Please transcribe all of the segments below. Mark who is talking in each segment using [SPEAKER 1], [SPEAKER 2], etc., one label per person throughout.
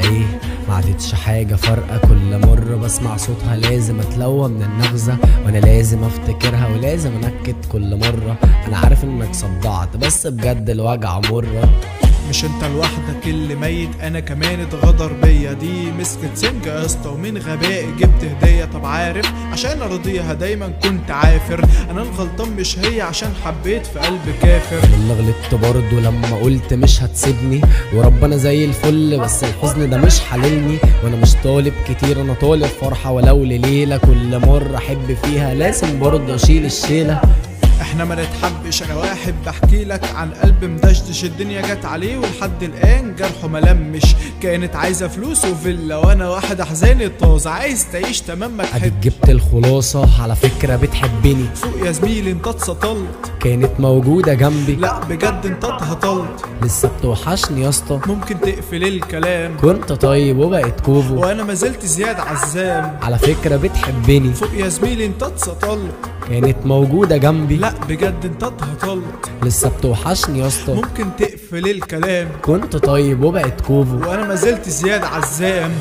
[SPEAKER 1] ايه؟ ما عادتش حاجة فارقة، كل مرة بسمع صوتها لازم اتلوى من النغزة، وانا لازم افتكرها ولازم انكد كل مرة. انا عارف انك صدعت بس بجد الوجع مرة.
[SPEAKER 2] مش انت لوحدك اللي ميت، انا كمان اتغدر بيا. دي مسكة سنجة يا اسطى ومن غبائي جبت هدية. طب عارف عشان ارضيها دايما كنت عافر، انا الغلطان مش هي عشان حبيت في قلب كافر.
[SPEAKER 1] انا اللي غلطت برضه لما قلت مش هتسيبني، وربنا زي الفل بس الحزن ده مش حللني. وانا مش طالب كتير، انا طالب فرحة ولو لليلة، كل مرة احب فيها لازم برضه اشيل الشيلة.
[SPEAKER 2] احنا ما نتحبش، انا واحد بحكي لك عن قلب مدشدش، الدنيا جت عليه ولحد الان جرحه ملمش. كانت عايزه فلوس وفيلا، وانا واحد احزاني طازه عايز تعيش تمام ما
[SPEAKER 1] اديك
[SPEAKER 2] تحبش.
[SPEAKER 1] جبت الخلاصة، على فكرة بتحبني.
[SPEAKER 2] فوق يا زميلي انت اتسطلت،
[SPEAKER 1] كانت موجودة جنبي.
[SPEAKER 2] لا بجد انت اتهطلت.
[SPEAKER 1] لسه بتوحشني يا اسطى،
[SPEAKER 2] ممكن تقفل الكلام.
[SPEAKER 1] كنت طيب وبقت كوفو.
[SPEAKER 2] وانا ما زلت زياد عزام،
[SPEAKER 1] على فكرة بتحبني.
[SPEAKER 2] فوق يا زميلي انت اتسطلت،
[SPEAKER 1] كانت موجودة جنبي.
[SPEAKER 2] لا بجد انت اتهطلت.
[SPEAKER 1] لسه بتوحشني يا اسطى،
[SPEAKER 2] ممكن تقفل الكلام.
[SPEAKER 1] كنت طيب وبقت كوفو.
[SPEAKER 2] وانا ما زلت زياد عزام.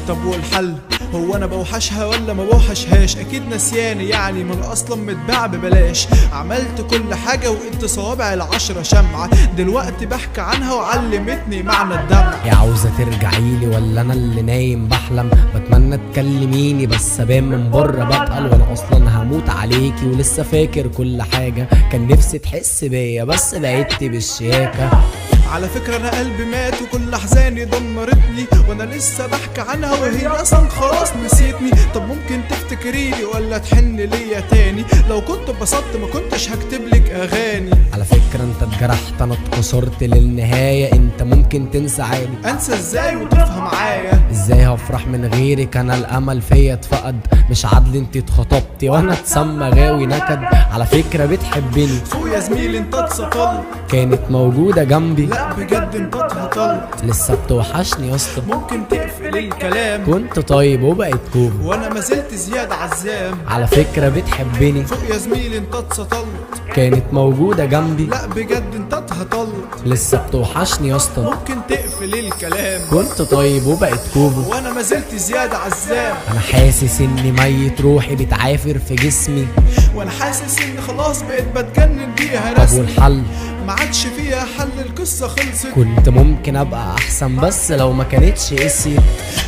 [SPEAKER 2] طب والحل هو انا بوحشها ولا ما بوحشهاش؟ اكيد نسياني يعني من اصلا متباع ببلاش. عملت كل حاجه وانت صوابع العشرة شمعه، دلوقتي بحكي عنها وعلمتني معنى الدمع.
[SPEAKER 1] يا عاوزة ترجعيلي ولا انا اللي نايم بحلم؟ بتمنى تكلميني بس ابان من بره بتقل، وانا اصلا هموت عليكي ولسه فاكر كل حاجة. كان نفسي تحس بيا بس بقيت بالشياكة.
[SPEAKER 2] على فكرة أنا قلبي مات وكل أحزاني دمرتني، وأنا لسه بحكي عنها وهي أصلا خلاص نسيتني. طب ممكن تفتكريني ولا تحن ليا تاني؟ لو كنت اتبسطت ما كنتش هكتبلك أغاني.
[SPEAKER 1] على فكرة انت اتجرحت انا اتكسرت للنهاية، انت ممكن تنسى عادي.
[SPEAKER 2] أنسى إزاي وتفهم معايا؟
[SPEAKER 1] ازاي هفرح من غيرك؟ انا الامل فيا اتفقد، مش عدل انت اتخطبتي وانا اتسمى غاوي نكد. على فكرة بتحبني.
[SPEAKER 2] فوق يا زميلي انت اتسطلت،
[SPEAKER 1] كانت موجودة جنبي.
[SPEAKER 2] لا بجد انت اتهطلت.
[SPEAKER 1] لسه بتوحشني يا اسطى،
[SPEAKER 2] ممكن تقفل الكلام.
[SPEAKER 1] كنت طيب وبقت كوفو.
[SPEAKER 2] وانا ما زلت زياد عزام.
[SPEAKER 1] على فكرة بتحبني.
[SPEAKER 2] فوق يا زميلي انت اتسطلت،
[SPEAKER 1] كانت موجودة جنبي.
[SPEAKER 2] لا بجد انت اتهطلت.
[SPEAKER 1] لسه بتوحشني يا اسطى،
[SPEAKER 2] ممكن تقفل الكلام.
[SPEAKER 1] كنت طيب وبقت كوفو.
[SPEAKER 2] وانا ما زلت زياد عزام.
[SPEAKER 1] انا حاسس اني ميت، روحي بتعافر في جسمي.
[SPEAKER 2] وانا حاسس اني خلاص بقيت بتجنن بيها
[SPEAKER 1] طب
[SPEAKER 2] رسمي.
[SPEAKER 1] والحل؟
[SPEAKER 2] ما عادش فيها حل، القصة خلصت.
[SPEAKER 1] كنت ممكن ابقى احسن بس لو ما كانتش اسي.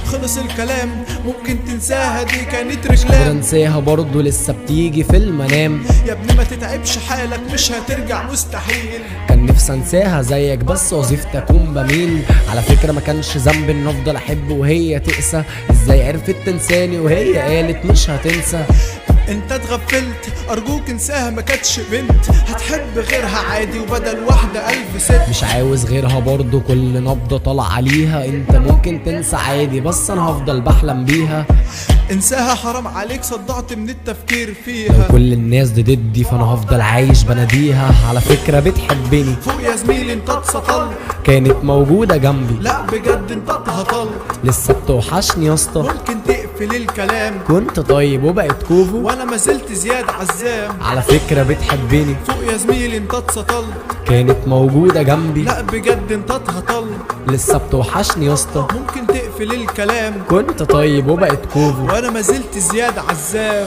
[SPEAKER 2] خلص الكلام، ممكن تنساها دي كانت
[SPEAKER 1] قادر
[SPEAKER 2] رجلام.
[SPEAKER 1] انساها برضه لسه بتيجي في المنام.
[SPEAKER 2] يا ابني ما تتعبش حالك مش هترجع مستحيل.
[SPEAKER 1] كان نفسي انساها زيك بس وظيفتي اكون بميل. على فكرة ما كانش ذنبي ان افضل احب وهي تقسى. ازاي عرفت تنساني وهي قالت مش هتنسى؟
[SPEAKER 2] انت اتغفلت ارجوك انساها، ما كانتش بنت هتحب غيرها عادي، وبدل واحدة 1000 ست.
[SPEAKER 1] مش عاوز غيرها برضه، كل نبضة طالع عليها. انت ممكن تنسى عادي بس انا هفضل بحلم بيها.
[SPEAKER 2] انساها حرام عليك، صدعت من التفكير
[SPEAKER 1] لو
[SPEAKER 2] فيها.
[SPEAKER 1] كل الناس دي ضدي فانا هفضل عايش بناديها. على فكرة بتحبني.
[SPEAKER 2] فوق يا زميلي انت اتسطلت،
[SPEAKER 1] كانت موجودة جنبي.
[SPEAKER 2] لا بجد انت اتهطلت.
[SPEAKER 1] لسه بتوحشني يا اسطى،
[SPEAKER 2] ممكن تقفل الكلام.
[SPEAKER 1] كنت طيب وبقت كوفو.
[SPEAKER 2] وانا ما زلت زياد عزام.
[SPEAKER 1] على فكرة بتحبني.
[SPEAKER 2] فوق يا زميلي انت اتسطلت،
[SPEAKER 1] كانت موجودة جنبي.
[SPEAKER 2] لا بجد انت اتهطلت.
[SPEAKER 1] لسه بتوحشني يا اسطى،
[SPEAKER 2] ممكن تقفل الكلام.
[SPEAKER 1] كنت طيب وبقت كوفو.
[SPEAKER 2] وانا ما زلت زياد عزام.